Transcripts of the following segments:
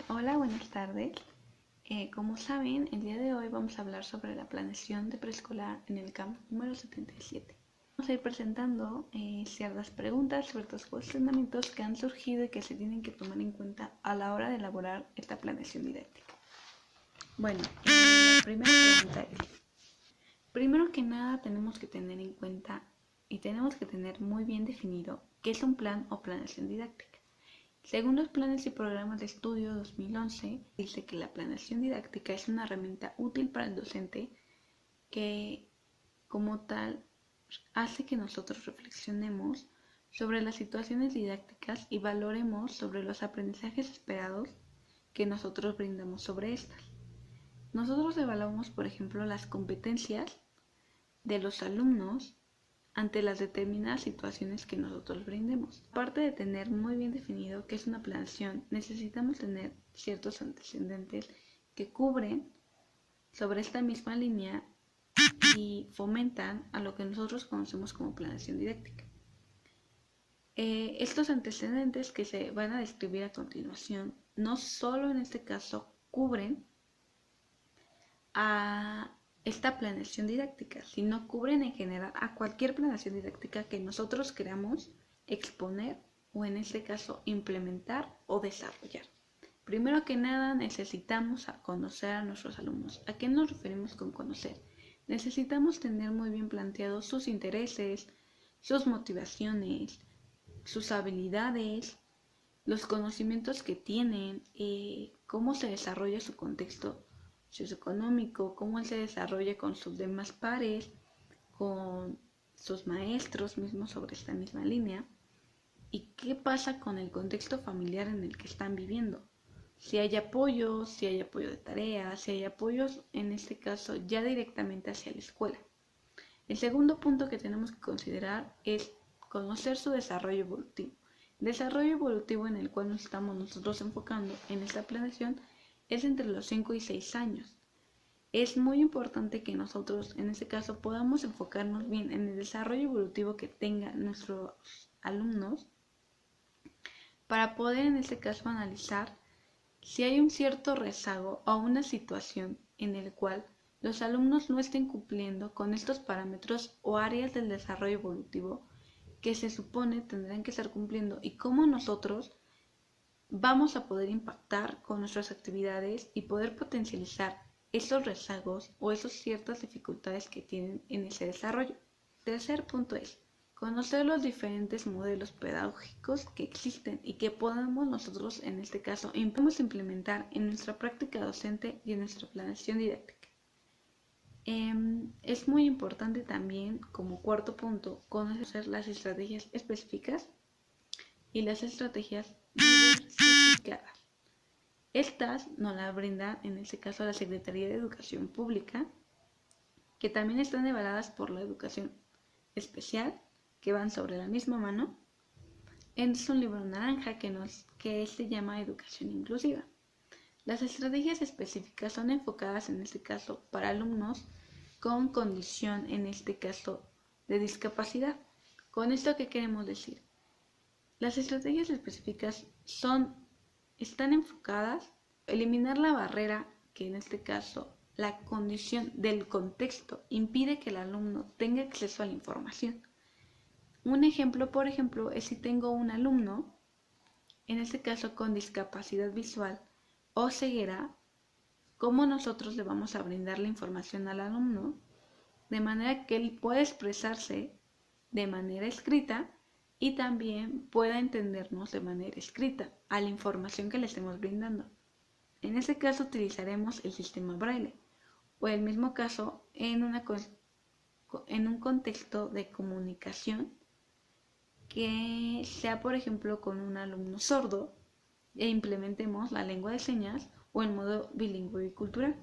Hola, buenas tardes. Como saben, el día de hoy vamos a hablar sobre la planeación de preescolar en el campo número 77. Vamos a ir presentando ciertas preguntas, ciertos cuestionamientos que han surgido y que se tienen que tomar en cuenta a la hora de elaborar esta planeación didáctica. Bueno, la primera pregunta es, primero que nada tenemos que tener en cuenta y tenemos que tener muy bien definido qué es un plan o planeación didáctica. Según los planes y programas de estudio 2011, dice que la planeación didáctica es una herramienta útil para el docente que, como tal, hace que nosotros reflexionemos sobre las situaciones didácticas y valoremos sobre los aprendizajes esperados que nosotros brindamos sobre estas. Nosotros evaluamos, por ejemplo, las competencias de los alumnos ante las determinadas situaciones que nosotros brindemos. Aparte de tener muy bien definido qué es una planeación, necesitamos tener ciertos antecedentes que cubren sobre esta misma línea y fomentan a lo que nosotros conocemos como planeación didáctica. Estos antecedentes que se van a describir a continuación no solo en este caso cubren a esta planeación didáctica, sino cubren en general a cualquier planeación didáctica que nosotros queramos exponer o en este caso implementar o desarrollar. Primero que nada necesitamos conocer a nuestros alumnos. ¿A qué nos referimos con conocer? Necesitamos tener muy bien planteados sus intereses, sus motivaciones, sus habilidades, los conocimientos que tienen, cómo se desarrolla su contexto socioeconómico, cómo él se desarrolla con sus demás pares, con sus maestros mismos sobre esta misma línea, y qué pasa con el contexto familiar en el que están viviendo. Si hay apoyo de tareas, si hay apoyos en este caso ya directamente hacia la escuela. El segundo punto que tenemos que considerar es conocer su desarrollo evolutivo. El desarrollo evolutivo en el cual nos estamos nosotros enfocando en esta planeación es entre los 5 y 6 años. Es muy importante que nosotros en este caso podamos enfocarnos bien en el desarrollo evolutivo que tengan nuestros alumnos para poder en este caso analizar si hay un cierto rezago o una situación en el cual los alumnos no estén cumpliendo con estos parámetros o áreas del desarrollo evolutivo que se supone tendrán que estar cumpliendo y cómo nosotros vamos a poder impactar con nuestras actividades y poder potencializar esos rezagos o esas ciertas dificultades que tienen en ese desarrollo. Tercer punto es conocer los diferentes modelos pedagógicos que existen y que podemos nosotros en este caso implementar en nuestra práctica docente y en nuestra planeación didáctica. Es muy importante también, como cuarto punto, conocer las estrategias específicas y las estrategias diversificadas. Estas nos las brinda en este caso la Secretaría de Educación Pública, que también están avaladas por la educación especial, que van sobre la misma mano. Es un libro naranja que se llama Educación Inclusiva. Las estrategias específicas son enfocadas en este caso para alumnos con condición, en este caso, de discapacidad. ¿Con esto qué queremos decir? Las estrategias específicas están enfocadas a eliminar la barrera que en este caso la condición del contexto impide que el alumno tenga acceso a la información. Un ejemplo, por ejemplo, es si tengo un alumno, en este caso con discapacidad visual o ceguera, cómo nosotros le vamos a brindar la información al alumno de manera que él pueda expresarse de manera escrita y también pueda entendernos de manera escrita a la información que le estemos brindando. En este caso utilizaremos el sistema braille o el mismo caso en un contexto de comunicación que sea por ejemplo con un alumno sordo e implementemos la lengua de señas o el modo bilingüe y cultural.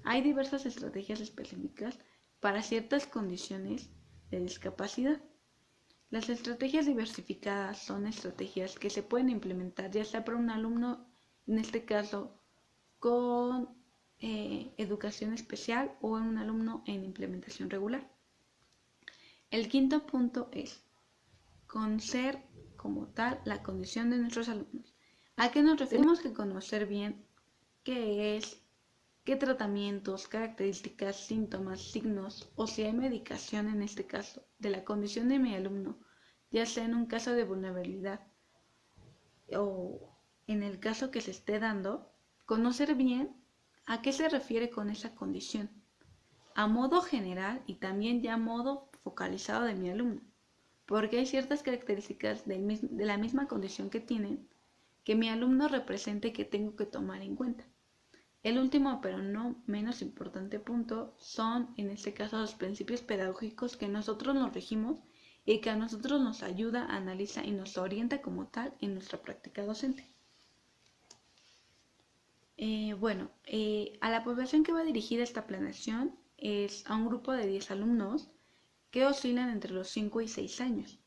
Hay diversas estrategias específicas para ciertas condiciones de discapacidad. Las estrategias diversificadas son estrategias que se pueden implementar ya sea para un alumno, en este caso, con educación especial o un alumno en implementación regular. El quinto punto es conocer como tal la condición de nuestros alumnos. ¿A qué nos referimos? Tenemos que conocer bien qué es, qué tratamientos, características, síntomas, signos o si hay medicación en este caso de la condición de mi alumno, ya sea en un caso de vulnerabilidad o en el caso que se esté dando, conocer bien a qué se refiere con esa condición, a modo general y también ya a modo focalizado de mi alumno, porque hay ciertas características de la misma condición que tienen que mi alumno represente que tengo que tomar en cuenta. El último, pero no menos importante punto, son en este caso los principios pedagógicos que nosotros nos regimos y que a nosotros nos ayuda, analiza y nos orienta como tal en nuestra práctica docente. A la población que va dirigida esta planeación es a un grupo de 10 alumnos que oscilan entre los 5 y 6 años.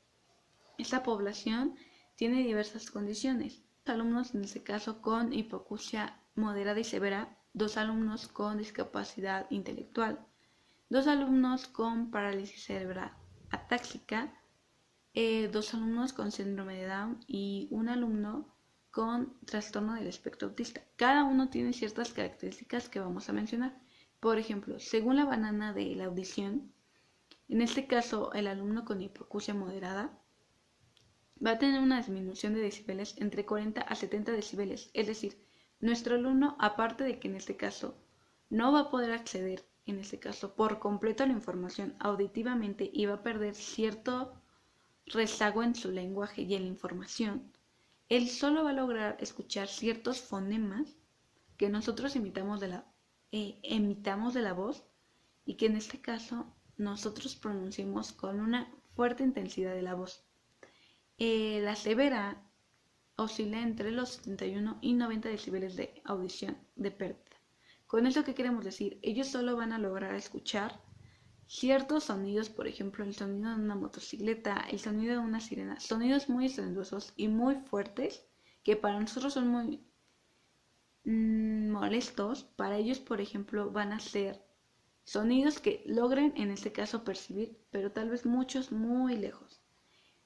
Esta población tiene diversas condiciones. Alumnos en este caso con hipoacusia moderada y severa, 2 alumnos con discapacidad intelectual, 2 alumnos con parálisis cerebral atáxica, 2 alumnos con síndrome de Down y un alumno con trastorno del espectro autista. Cada uno tiene ciertas características que vamos a mencionar. Por ejemplo, según la banana de la audición, en este caso el alumno con hipoacusia moderada va a tener una disminución de decibeles entre 40 a 70 decibeles, es decir, nuestro alumno, aparte de que en este caso no va a poder acceder, en este caso por completo a la información auditivamente y va a perder cierto rezago en su lenguaje y en la información, él solo va a lograr escuchar ciertos fonemas que nosotros emitamos de la voz y que en este caso nosotros pronunciamos con una fuerte intensidad de la voz. La severa oscila entre los 71 y 90 decibeles de audición de pérdida. Con eso, ¿qué queremos decir? Ellos solo van a lograr escuchar ciertos sonidos, por ejemplo, el sonido de una motocicleta, el sonido de una sirena, sonidos muy estruendosos y muy fuertes que para nosotros son muy molestos. Para ellos, por ejemplo, van a ser sonidos que logren en este caso percibir, pero tal vez muchos muy lejos.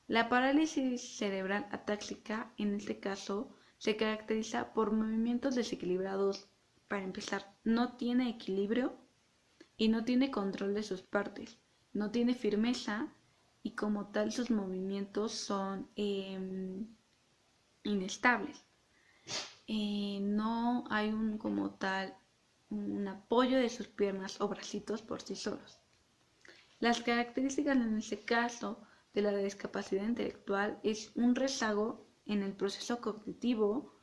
La parálisis cerebral atáxica, en este caso, se caracteriza por movimientos desequilibrados. Para empezar, no tiene equilibrio y no tiene control de sus partes, no tiene firmeza y como tal sus movimientos son inestables. No hay como tal un apoyo de sus piernas o bracitos por sí solos. Las características en este caso de la discapacidad intelectual es un rezago en el proceso cognitivo,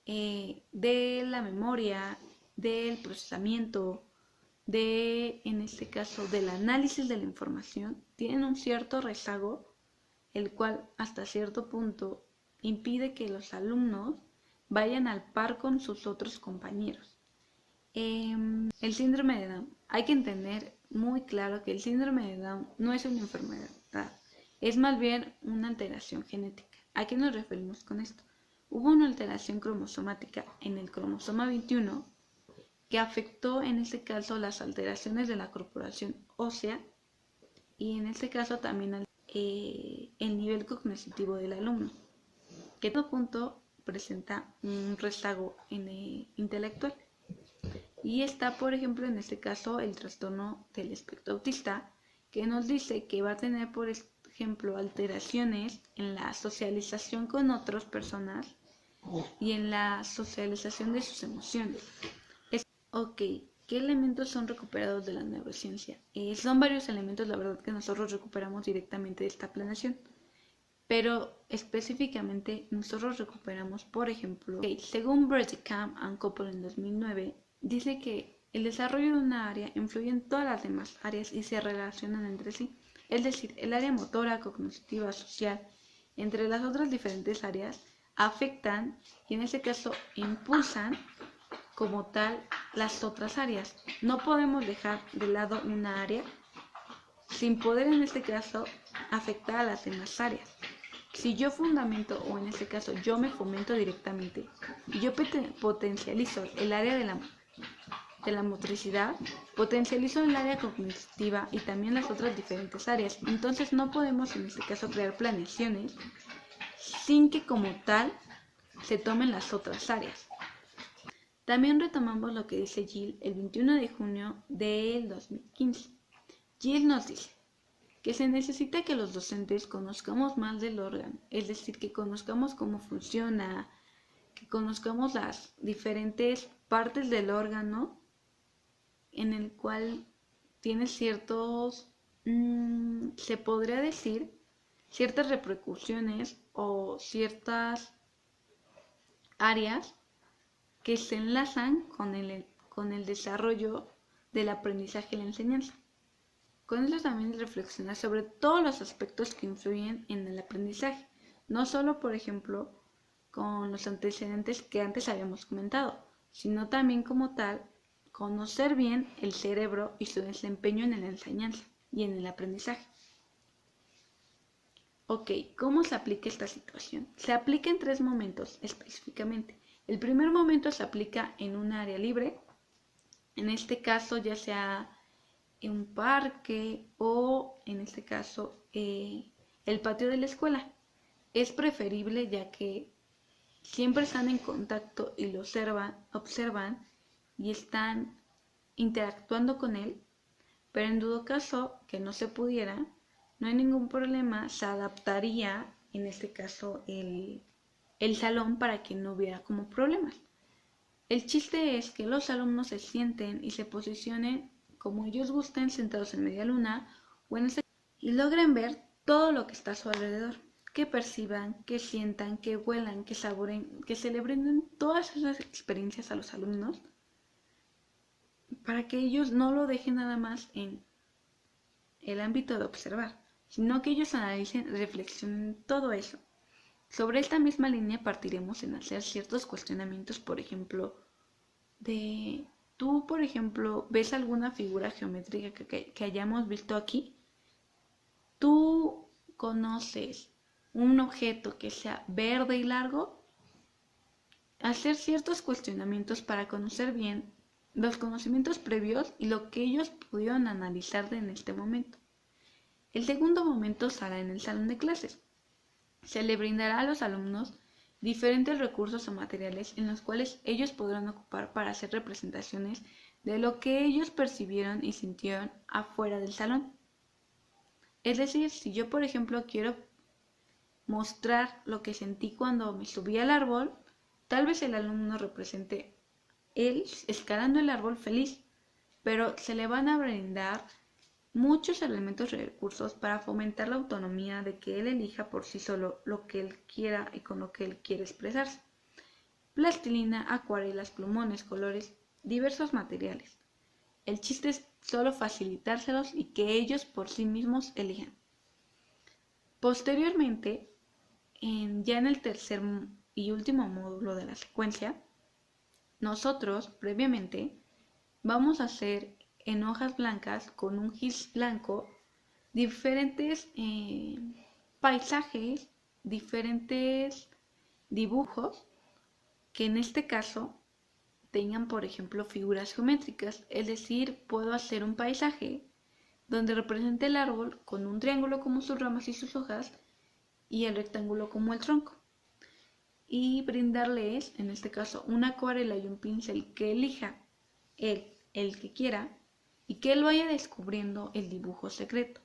de la memoria, del procesamiento, en este caso, del análisis de la información. Tienen un cierto rezago, el cual hasta cierto punto impide que los alumnos vayan al par con sus otros compañeros. El síndrome de Down. Hay que entender muy claro que el síndrome de Down no es una enfermedad, es más bien una alteración genética. ¿A qué nos referimos con esto? Hubo una alteración cromosomática en el cromosoma 21 que afectó en este caso las alteraciones de la corporación ósea y en este caso también el nivel cognitivo del alumno, que a todo punto presenta un rezago intelectual. Y está, por ejemplo, en este caso el trastorno del espectro autista, que nos dice que va a tener, por ejemplo, alteraciones en la socialización con otras personas y en la socialización de sus emociones. Ok, ¿qué elementos son recuperados de la neurociencia? Son varios elementos, la verdad, que nosotros recuperamos directamente de esta planeación. Pero específicamente nosotros recuperamos, por ejemplo, según Bredekamp and Koppel en 2009, dice que el desarrollo de una área influye en todas las demás áreas y se relacionan entre sí. Es decir, el área motora, cognitiva, social, entre las otras diferentes áreas, afectan y en este caso impulsan como tal las otras áreas. No podemos dejar de lado una área sin poder en este caso afectar a las demás áreas. Si yo fundamento, o en este caso yo me fomento directamente y yo potencializo el área de la motricidad, potencializo el área cognitiva y también las otras diferentes áreas. Entonces no podemos en este caso crear planeaciones sin que como tal se tomen las otras áreas. También retomamos lo que dice Gill el 21 de junio del 2015. Gill nos dice que se necesita que los docentes conozcamos más del órgano, es decir, que conozcamos cómo funciona, que conozcamos las diferentes partes del órgano en el cual tiene ciertos, se podría decir, ciertas repercusiones o ciertas áreas que se enlazan con el desarrollo del aprendizaje y la enseñanza. Con eso también reflexionar sobre todos los aspectos que influyen en el aprendizaje, no solo, por ejemplo, con los antecedentes que antes habíamos comentado, sino también como tal, conocer bien el cerebro y su desempeño en la enseñanza y en el aprendizaje. Ok, ¿cómo se aplica esta situación? Se aplica en 3 momentos específicamente. El primer momento se aplica en un área libre, en este caso ya sea en un parque o en este caso el patio de la escuela. Es preferible ya que siempre están en contacto y lo observan y están interactuando con él, pero en todo caso que no se pudiera, no hay ningún problema, se adaptaría en este caso el salón para que no hubiera como problemas. El chiste es que los alumnos se sienten y se posicionen como ellos gusten, sentados en media luna o en y logren ver todo lo que está a su alrededor, que perciban, que sientan, que huelan, que saboren, que se le brinden todas esas experiencias a los alumnos para que ellos no lo dejen nada más en el ámbito de observar, sino que ellos analicen, reflexionen todo eso. Sobre esta misma línea partiremos en hacer ciertos cuestionamientos, por ejemplo, tú, por ejemplo, ves alguna figura geométrica que hayamos visto aquí. ¿Tú conoces un objeto que sea verde y largo? Hacer ciertos cuestionamientos para conocer bien los conocimientos previos y lo que ellos pudieron analizar en este momento. El segundo momento será en el salón de clases. Se le brindará a los alumnos diferentes recursos o materiales en los cuales ellos podrán ocupar para hacer representaciones de lo que ellos percibieron y sintieron afuera del salón. Es decir, si yo por ejemplo quiero mostrar lo que sentí cuando me subí al árbol, tal vez el alumno represente él escalando el árbol feliz, pero se le van a brindar muchos elementos y recursos para fomentar la autonomía de que él elija por sí solo lo que él quiera y con lo que él quiere expresarse. Plastilina, acuarelas, plumones, colores, diversos materiales. El chiste es solo facilitárselos y que ellos por sí mismos elijan. Posteriormente, ya en el tercer y último módulo de la secuencia, nosotros previamente vamos a hacer en hojas blancas con un gis blanco diferentes paisajes, diferentes dibujos que en este caso tengan, por ejemplo, figuras geométricas. Es decir, puedo hacer un paisaje donde represente el árbol con un triángulo como sus ramas y sus hojas y el rectángulo como el tronco. Y brindarles, en este caso, una acuarela y un pincel que elija el que quiera, y que él vaya descubriendo el dibujo secreto.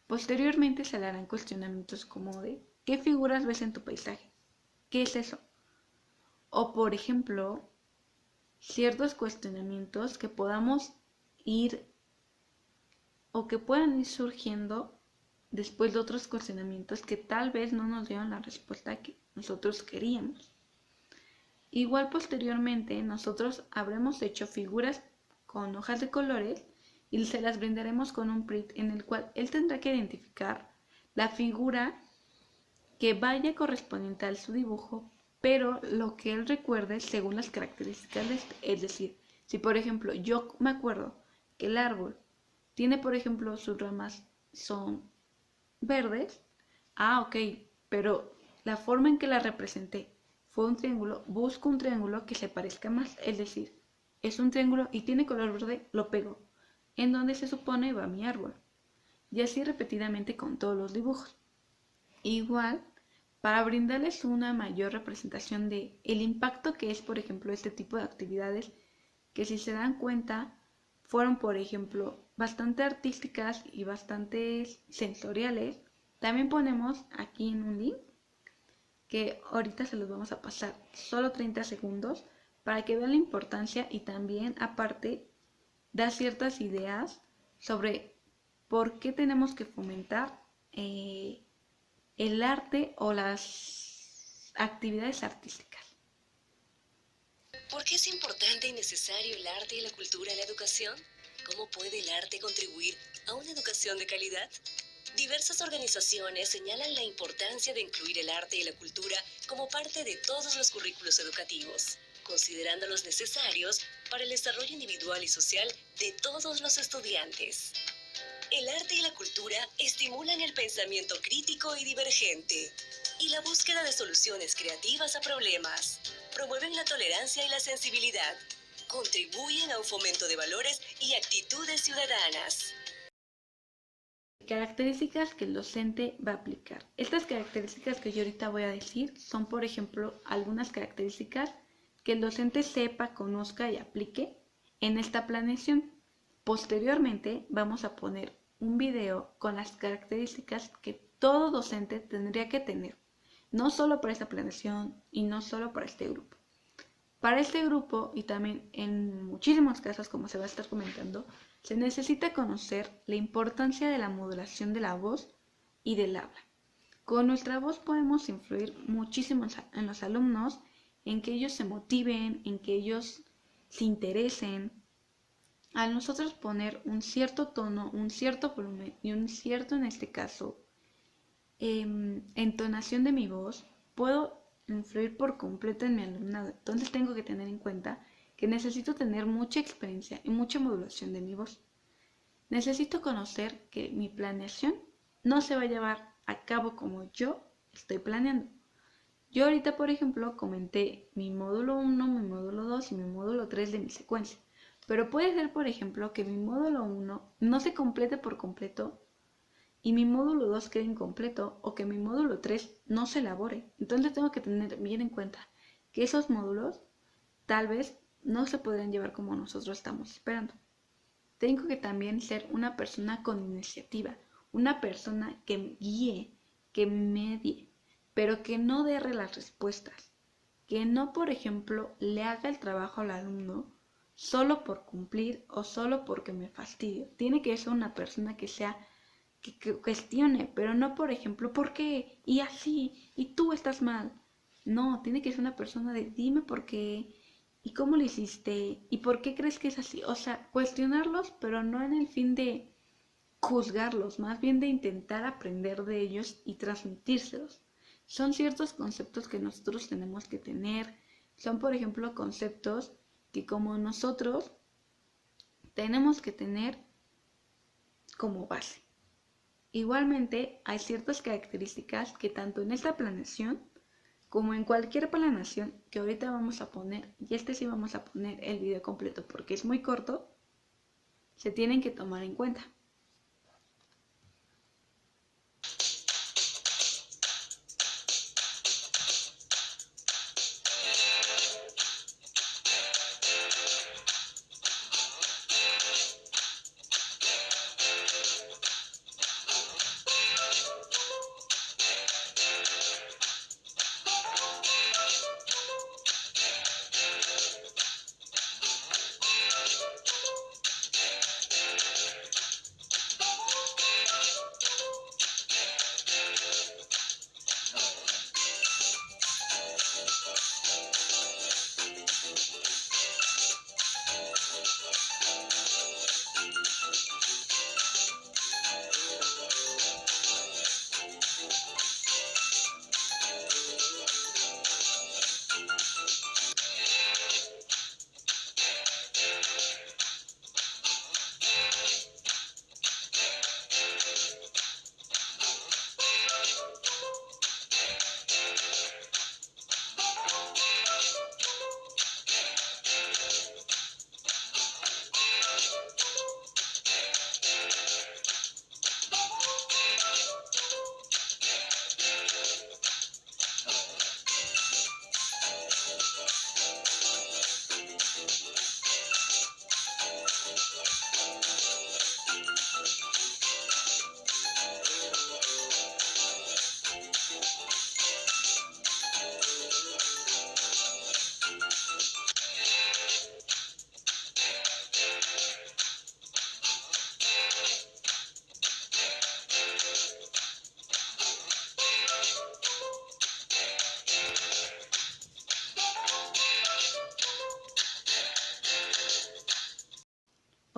Posteriormente se le harán cuestionamientos como de ¿qué figuras ves en tu paisaje? ¿Qué es eso? O por ejemplo, ciertos cuestionamientos que podamos ir o que puedan ir surgiendo después de otros cuestionamientos que tal vez no nos dieron la respuesta que nosotros queríamos. Igual posteriormente nosotros habremos hecho figuras con hojas de colores y se las brindaremos con un print en el cual él tendrá que identificar la figura que vaya correspondiente a su dibujo, pero lo que él recuerde según las características de este. Es decir, si por ejemplo yo me acuerdo que el árbol tiene, por ejemplo, sus ramas son verdes, ok, pero la forma en que la representé fue un triángulo, busco un triángulo que se parezca más, es decir, es un triángulo y tiene color verde, lo pego en donde se supone va mi árbol, y así repetidamente con todos los dibujos. Igual para brindarles una mayor representación de el impacto que es, por ejemplo, este tipo de actividades que, si se dan cuenta, fueron, por ejemplo, bastante artísticas y bastante sensoriales. También ponemos aquí en un link que ahorita se los vamos a pasar, solo 30 segundos, para que vean la importancia, y también aparte da ciertas ideas sobre por qué tenemos que fomentar el arte o las actividades artísticas. ¿Por qué es importante y necesario el arte y la cultura en la educación? ¿Cómo puede el arte contribuir a una educación de calidad? Diversas organizaciones señalan la importancia de incluir el arte y la cultura como parte de todos los currículos educativos, considerándolos necesarios para el desarrollo individual y social de todos los estudiantes. El arte y la cultura estimulan el pensamiento crítico y divergente y la búsqueda de soluciones creativas a problemas. Promueven la tolerancia y la sensibilidad. Contribuyen a un fomento de valores y actitudes ciudadanas. Características que el docente va a aplicar. Estas características que yo ahorita voy a decir son, por ejemplo, algunas características que el docente sepa, conozca y aplique en esta planeación. Posteriormente vamos a poner un video con las características que todo docente tendría que tener, no solo para esta planeación y no solo para este grupo. Para este grupo, y también en muchísimos casos, como se va a estar comentando, se necesita conocer la importancia de la modulación de la voz y del habla. Con nuestra voz podemos influir muchísimo en los alumnos, en que ellos se motiven, en que ellos se interesen. Al nosotros poner un cierto tono, un cierto volumen y un cierto, en este caso, entonación de mi voz, puedo influir por completo en mi alumnado. Entonces tengo que tener en cuenta que necesito tener mucha experiencia y mucha modulación de mi voz. Necesito conocer que mi planeación no se va a llevar a cabo como yo estoy planeando. Yo ahorita, por ejemplo, comenté mi módulo 1, mi módulo 2 y mi módulo 3 de mi secuencia. Pero puede ser, por ejemplo, que mi módulo 1 no se complete por completo y mi módulo 2 quede incompleto, o que mi módulo 3 no se elabore. Entonces tengo que tener bien en cuenta que esos módulos tal vez no se podrán llevar como nosotros estamos esperando. Tengo que también ser una persona con iniciativa, una persona que guíe, que medie, pero que no dé las respuestas, que no, por ejemplo, le haga el trabajo al alumno solo por cumplir o solo porque me fastidio. Tiene que ser una persona que cuestione, pero no, por ejemplo, ¿por qué? Y así, y tú estás mal. No, tiene que ser una persona de dime por qué, y cómo lo hiciste, y por qué crees que es así. O sea, cuestionarlos, pero no en el fin de juzgarlos, más bien de intentar aprender de ellos y transmitírselos. Son ciertos conceptos que nosotros tenemos que tener. Son, por ejemplo, conceptos que como nosotros tenemos que tener como base. Igualmente, hay ciertas características que tanto en esta planeación como en cualquier planeación que ahorita vamos a poner, y sí vamos a poner el video completo porque es muy corto, se tienen que tomar en cuenta.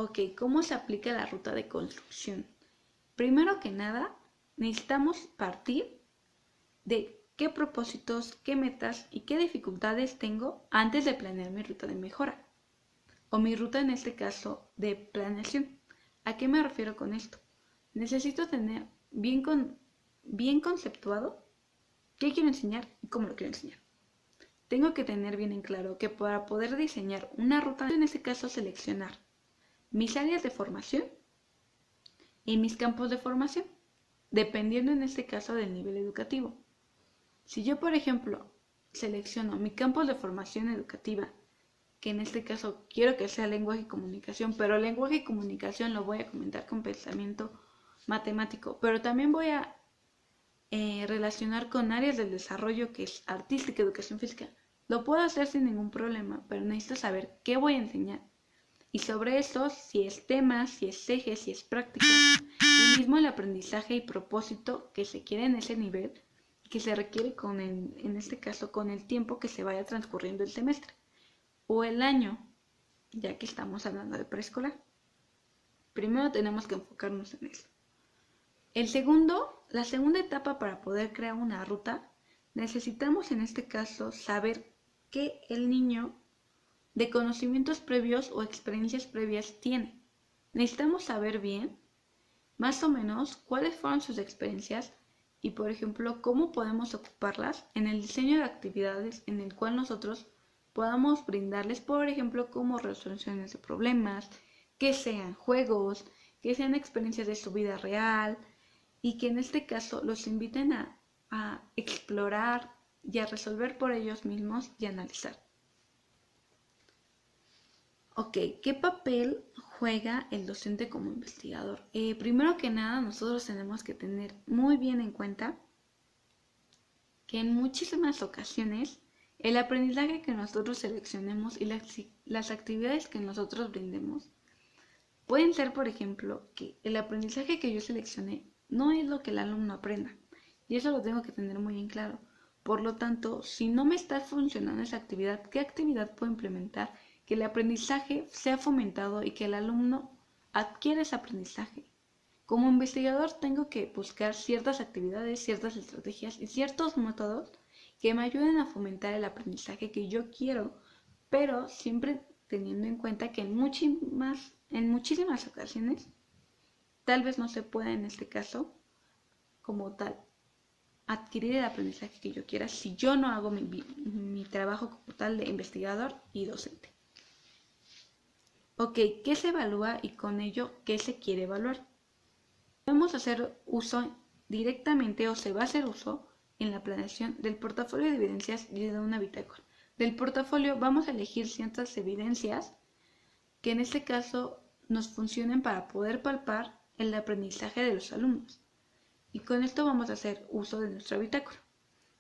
Ok, ¿cómo se aplica la ruta de construcción? Primero que nada, necesitamos partir de qué propósitos, qué metas y qué dificultades tengo antes de planear mi ruta de mejora. O mi ruta en este caso de planeación. ¿A qué me refiero con esto? Necesito tener bien conceptuado qué quiero enseñar y cómo lo quiero enseñar. Tengo que tener bien en claro que para poder diseñar una ruta, en este caso seleccionar mis áreas de formación y mis campos de formación, dependiendo en este caso del nivel educativo. Si yo, por ejemplo, selecciono mi campo de formación educativa, que en este caso quiero que sea lenguaje y comunicación, pero lenguaje y comunicación lo voy a comentar con pensamiento matemático, pero también voy a relacionar con áreas del desarrollo que es artística, educación física. Lo puedo hacer sin ningún problema, pero necesito saber qué voy a enseñar. Y sobre eso, si es tema, si es eje, si es práctica, y mismo el aprendizaje y propósito que se quiere en ese nivel, que se requiere en este caso con el tiempo que se vaya transcurriendo el semestre o el año, ya que estamos hablando de preescolar. Primero tenemos que enfocarnos en eso. La segunda etapa para poder crear una ruta, necesitamos en este caso saber qué el niño de conocimientos previos o experiencias previas tiene. Necesitamos saber bien, más o menos, cuáles fueron sus experiencias y, por ejemplo, cómo podemos ocuparlas en el diseño de actividades en el cual nosotros podamos brindarles, por ejemplo, como resoluciones de problemas, que sean juegos, que sean experiencias de su vida real y que en este caso los inviten a explorar y a resolver por ellos mismos y analizar. Ok, ¿qué papel juega el docente como investigador? Primero que nada, nosotros tenemos que tener muy bien en cuenta que en muchísimas ocasiones el aprendizaje que nosotros seleccionemos y las actividades que nosotros brindemos pueden ser, por ejemplo, que el aprendizaje que yo seleccioné no es lo que el alumno aprenda. Y eso lo tengo que tener muy en claro. Por lo tanto, si no me está funcionando esa actividad, ¿qué actividad puedo implementar? Que el aprendizaje sea fomentado y que el alumno adquiera ese aprendizaje. Como investigador tengo que buscar ciertas actividades, ciertas estrategias y ciertos métodos que me ayuden a fomentar el aprendizaje que yo quiero, pero siempre teniendo en cuenta que en muchísimas ocasiones tal vez no se pueda en este caso como tal adquirir el aprendizaje que yo quiera si yo no hago mi trabajo como tal de investigador y docente. Ok, ¿qué se evalúa y con ello qué se quiere evaluar? Podemos hacer uso directamente o se va a hacer uso en la planeación del portafolio de evidencias y de una bitácora. Del portafolio vamos a elegir ciertas evidencias que en este caso nos funcionen para poder palpar el aprendizaje de los alumnos. Y con esto vamos a hacer uso de nuestra bitácora.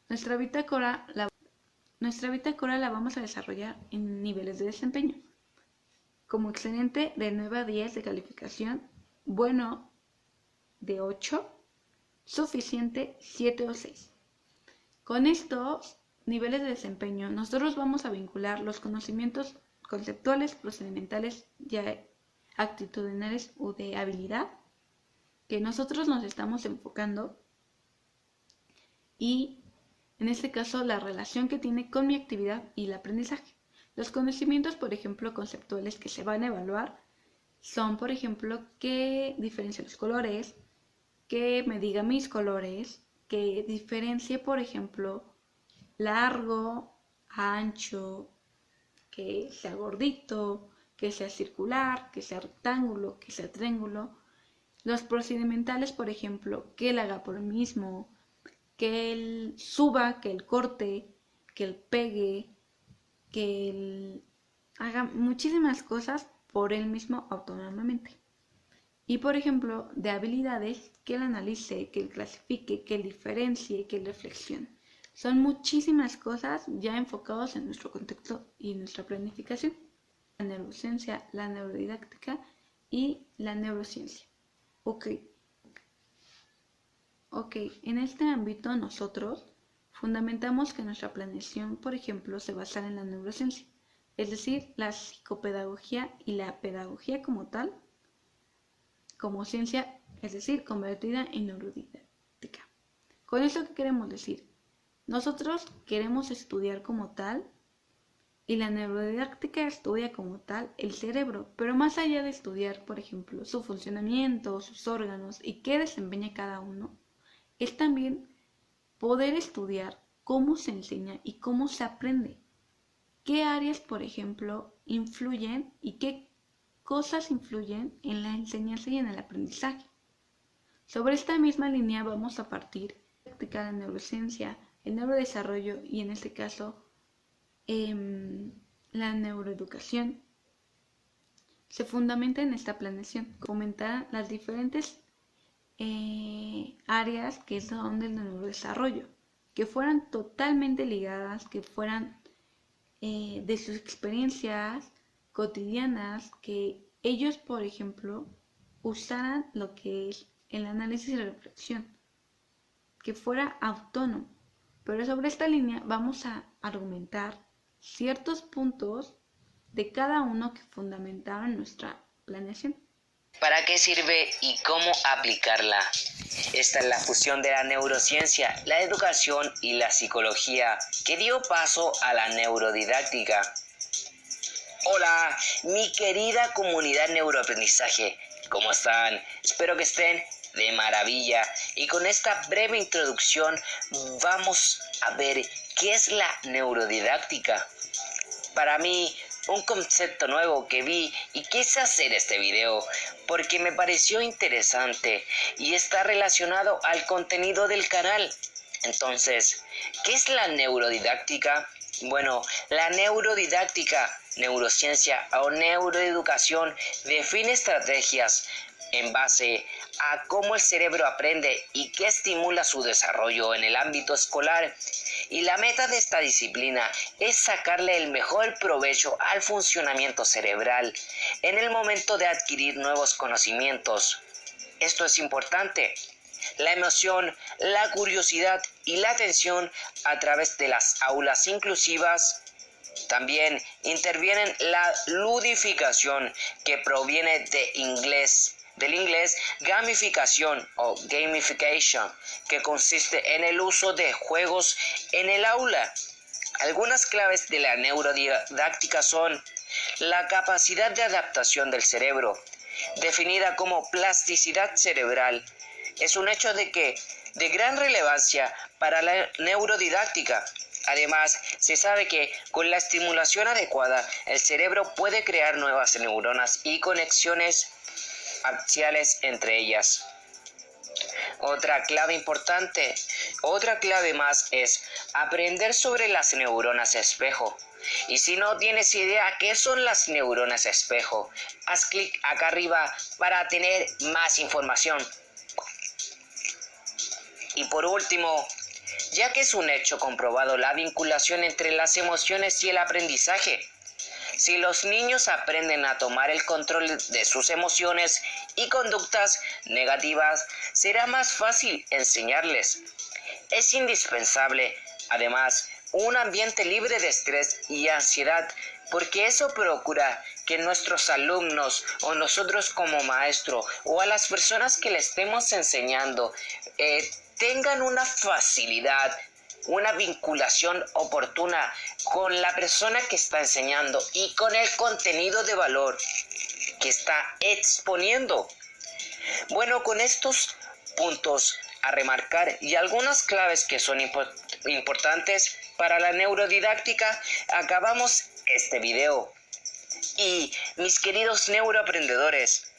Nuestra bitácora la vamos a desarrollar en niveles de desempeño. Como excelente de 9 a 10 de calificación, bueno de 8, suficiente 7 o 6. Con estos niveles de desempeño, nosotros vamos a vincular los conocimientos conceptuales, procedimentales, ya actitudinales o de habilidad que nosotros nos estamos enfocando y en este caso la relación que tiene con mi actividad y el aprendizaje. Los conocimientos, por ejemplo, conceptuales que se van a evaluar son, por ejemplo, que diferencie los colores, que me diga mis colores, que diferencie, por ejemplo, largo, ancho, que sea gordito, que sea circular, que sea rectángulo, que sea triángulo. Los procedimentales, por ejemplo, que él haga por él mismo, que él suba, que él corte, que él pegue, que él haga muchísimas cosas por él mismo autónomamente. Y por ejemplo, de habilidades, que él analice, que él clasifique, que él diferencie, que él reflexione. Son muchísimas cosas ya enfocadas en nuestro contexto y nuestra planificación. La neurociencia, la neurodidáctica y la neurociencia. Ok, en este ámbito nosotros fundamentamos que nuestra planeación, por ejemplo, se basa en la neurociencia. es decir, la psicopedagogía y la pedagogía como tal, como ciencia, es decir, convertida en neurodidáctica. ¿Con esto qué queremos decir? Nosotros queremos estudiar como tal y la neurodidáctica estudia como tal el cerebro, pero más allá de estudiar, por ejemplo, su funcionamiento, sus órganos y qué desempeña cada uno, es también poder estudiar cómo se enseña y cómo se aprende. ¿Qué áreas, por ejemplo, influyen y qué cosas influyen en la enseñanza y en el aprendizaje? Sobre esta misma línea vamos a partir de practicar la neurociencia, el neurodesarrollo y en este caso la neuroeducación. Se fundamenta en esta planeación, comentar las diferentes áreas que son del neurodesarrollo, que fueran totalmente ligadas, que fueran de sus experiencias cotidianas, que ellos, por ejemplo, usaran lo que es el análisis y la reflexión, que fuera autónomo. Pero sobre esta línea vamos a argumentar ciertos puntos de cada uno que fundamentaron nuestra planeación. ¿Para qué sirve y cómo aplicarla? Esta es la fusión de la neurociencia, la educación y la psicología que dio paso a la neurodidáctica. Hola, mi querida comunidad neuroaprendizaje, ¿cómo están? Espero que estén de maravilla. Y con esta breve introducción vamos a ver qué es la neurodidáctica. Para mí, un concepto nuevo que vi y quise hacer este video porque me pareció interesante y está relacionado al contenido del canal. Entonces, ¿qué es la neurodidáctica? Bueno, la neurodidáctica, neurociencia o neuroeducación define estrategias en base a cómo el cerebro aprende y qué estimula su desarrollo en el ámbito escolar. Y la meta de esta disciplina es sacarle el mejor provecho al funcionamiento cerebral en el momento de adquirir nuevos conocimientos. Esto es importante. La emoción, la curiosidad y la atención a través de las aulas inclusivas. También intervienen la ludificación, que proviene del inglés gamificación o gamification, que consiste en el uso de juegos en el aula. Algunas claves de la neurodidáctica son la capacidad de adaptación del cerebro, definida como plasticidad cerebral. Es un hecho de gran relevancia para la neurodidáctica. Además, se sabe que con la estimulación adecuada, el cerebro puede crear nuevas neuronas y conexiones axiales entre ellas. Otra clave más es aprender sobre las neuronas espejo. Y si no tienes idea qué son las neuronas espejo, haz clic acá arriba para tener más información. Y por último, ya que es un hecho comprobado la vinculación entre las emociones y el aprendizaje. Si los niños aprenden a tomar el control de sus emociones y conductas negativas, será más fácil enseñarles. Es indispensable, además, un ambiente libre de estrés y ansiedad, porque eso procura que nuestros alumnos o nosotros como maestro o a las personas que le estemos enseñando tengan una facilidad, una vinculación oportuna con la persona que está enseñando y con el contenido de valor que está exponiendo. Bueno, con estos puntos a remarcar y algunas claves que son importantes para la neurodidáctica, acabamos este video. Y mis queridos neuroaprendedores,